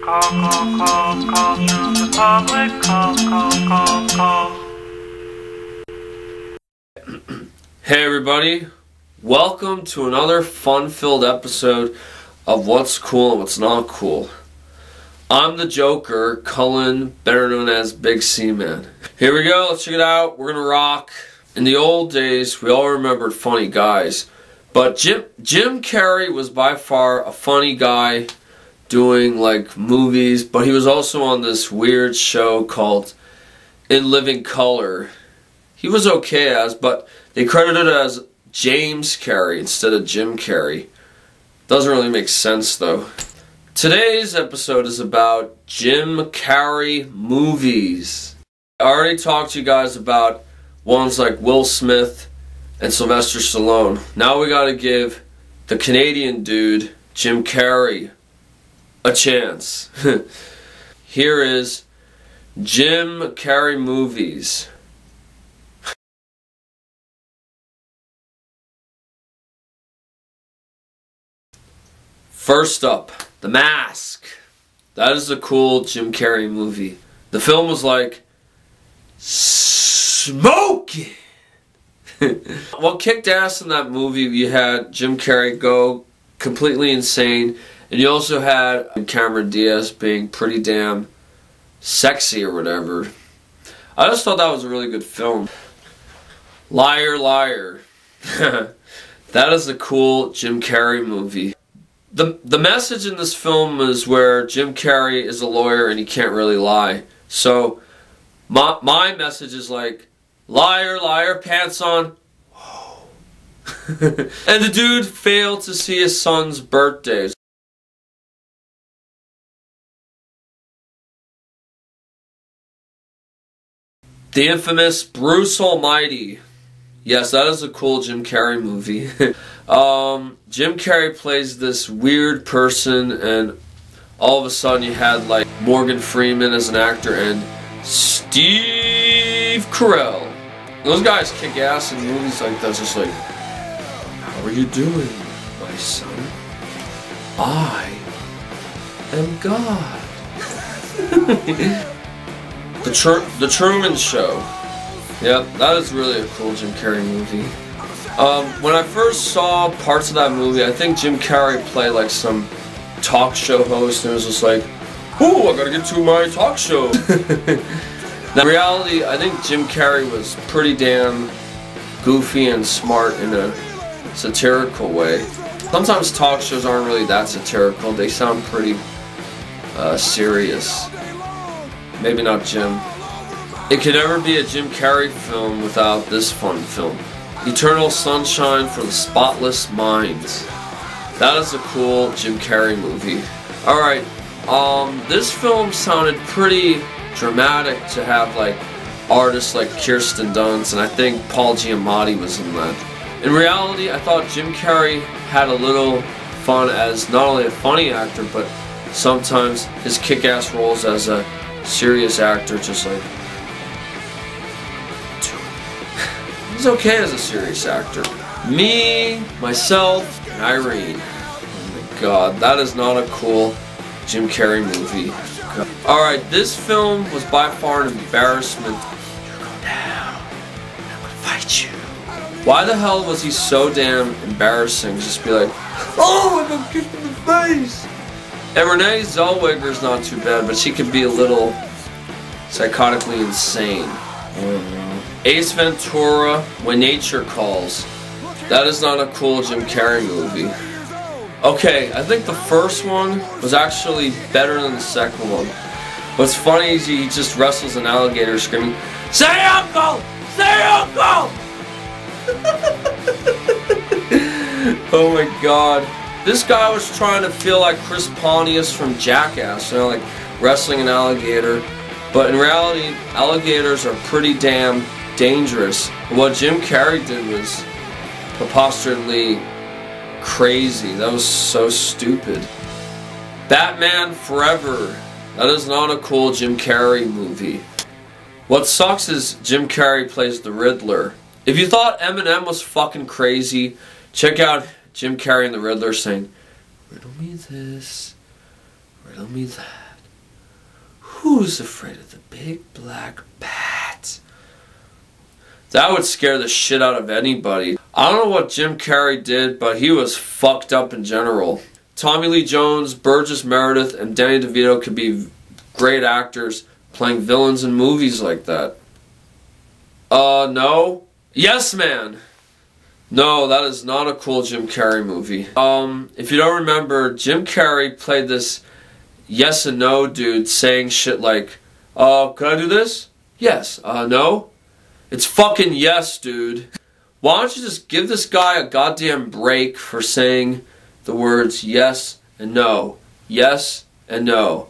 Call to the public. Call. Hey everybody, welcome to another fun-filled episode of What's Cool and What's Not Cool. I'm the Joker, Cullen, better known as Big C-Man. Here we go, let's check it out, we're gonna rock. In the old days, we all remembered funny guys, but Jim Carrey was by far a funny guy doing like movies, but he was also on this weird show called In Living Color. He was okay as, but they credited it as James Carrey instead of Jim Carrey. Doesn't really make sense though. Today's episode is about Jim Carrey movies. I already talked to you guys about ones like Will Smith and Sylvester Stallone. Now we gotta give the Canadian dude, Jim Carrey, a chance. Here is Jim Carrey movies. First up, The Mask. That is a cool Jim Carrey movie. The film was like smoking. What kicked ass in that movie, you had Jim Carrey go completely insane, and you also had Cameron Diaz being pretty damn sexy or whatever. I just thought that was a really good film. Liar, Liar. That is a cool Jim Carrey movie. The message in this film is where Jim Carrey is a lawyer and he can't really lie. So my message is like, liar, liar, pants on. Whoa. And the dude failed to see his son's birthdays. The infamous Bruce Almighty. Yes, that is a cool Jim Carrey movie. Jim Carrey plays this weird person, and all of a sudden you had like Morgan Freeman as an actor and Steve Carell. Those guys kick ass in movies like that. It's just like, how are you doing, my son? I am God. The Truman Show. Yep, that is really a cool Jim Carrey movie. When I first saw parts of that movie, I think Jim Carrey played like some talk show host, and it was just like, ooh, I gotta get to my talk show. Now, in reality, I think Jim Carrey was pretty damn goofy and smart in a satirical way. Sometimes talk shows aren't really that satirical, they sound pretty serious. Maybe not Jim. It could never be a Jim Carrey film without this fun film. Eternal Sunshine for the Spotless Minds. That is a cool Jim Carrey movie. Alright, this film sounded pretty dramatic to have like artists like Kirsten Dunst, and I think Paul Giamatti was in that. In reality, I thought Jim Carrey had a little fun as not only a funny actor, but sometimes his kick-ass roles as a serious actor, just like, he's okay as a serious actor. Me, myself, and Irene. Oh my god, that is not a cool Jim Carrey movie. Alright, this film was by far an embarrassment. You go down, I'm gonna fight you. Why the hell was he so damn embarrassing? Just be like, oh, I got kicked in the face! And Renee Zellweger's not too bad, but she can be a little psychotically insane. Ace Ventura, When Nature Calls. That is not a cool Jim Carrey movie. Okay, I think the first one was actually better than the second one. What's funny is he just wrestles an alligator screaming, "Say uncle! Say uncle!" Oh my god. This guy was trying to feel like Chris Pontius from Jackass, you know, like wrestling an alligator. But in reality, alligators are pretty damn dangerous. What Jim Carrey did was preposterously crazy. That was so stupid. Batman Forever. That is not a cool Jim Carrey movie. What sucks is Jim Carrey plays the Riddler. If you thought Eminem was fucking crazy, check out Jim Carrey and the Riddler saying, "Riddle me this, riddle me that." Who's afraid of the big black bat? That would scare the shit out of anybody. I don't know what Jim Carrey did, but he was fucked up in general. Tommy Lee Jones, Burgess Meredith, and Danny DeVito could be great actors playing villains in movies like that. No. Yes, Man. No, that is not a cool Jim Carrey movie. If you don't remember, Jim Carrey played this yes and no dude saying shit like, can I do this? Yes. No? It's fucking yes, dude. Why don't you just give this guy a goddamn break for saying the words yes and no. Yes and no.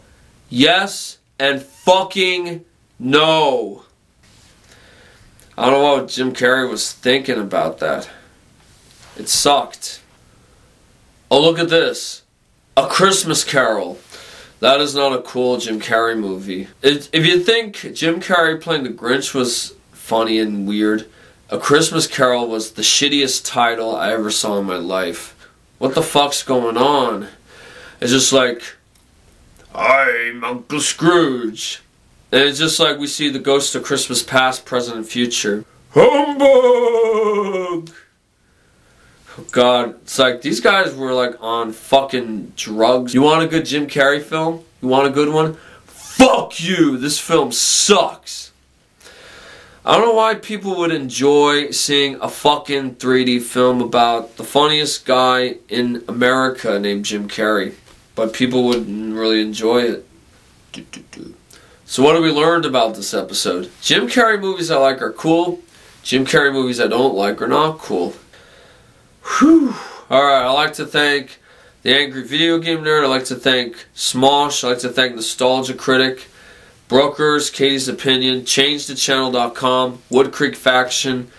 Yes and fucking no. I don't know what Jim Carrey was thinking about that. It sucked. Oh, look at this. A Christmas Carol. That is not a cool Jim Carrey movie. If you think Jim Carrey playing the Grinch was funny and weird, A Christmas Carol was the shittiest title I ever saw in my life. What the fuck's going on? It's just like, I'm Uncle Scrooge. And it's just like we see the ghost of Christmas past, present, and future. Humbug! Oh God, it's like these guys were like on fucking drugs. You want a good Jim Carrey film? You want a good one? Fuck you! This film sucks. I don't know why people would enjoy seeing a fucking 3D film about the funniest guy in America named Jim Carrey. But people wouldn't really enjoy it. So what have we learned about this episode? Jim Carrey movies I like are cool. Jim Carrey movies I don't like are not cool. Whew. Alright, I'd like to thank the Angry Video Game Nerd. I'd like to thank Smosh. I'd like to thank Nostalgia Critic, Brokers, Katie's Opinion, ChangeTheChannel.com, Wood Creek Faction,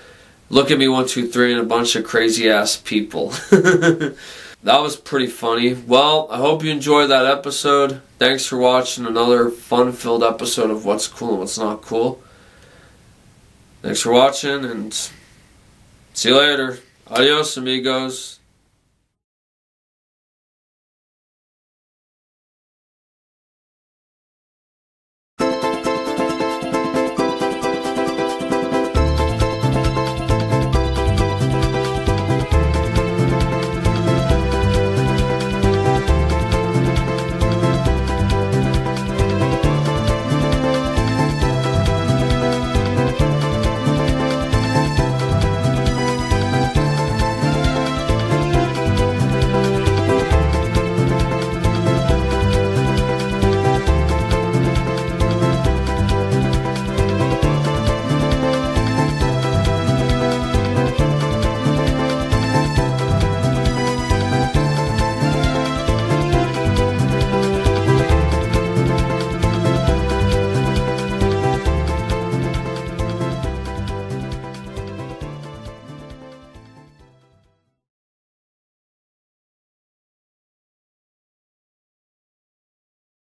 Look at Me 123, and a bunch of crazy ass people. That was pretty funny. Well, I hope you enjoyed that episode. Thanks for watching another fun-filled episode of What's Cool and What's Not Cool. Thanks for watching, and see you later. Adios, amigos.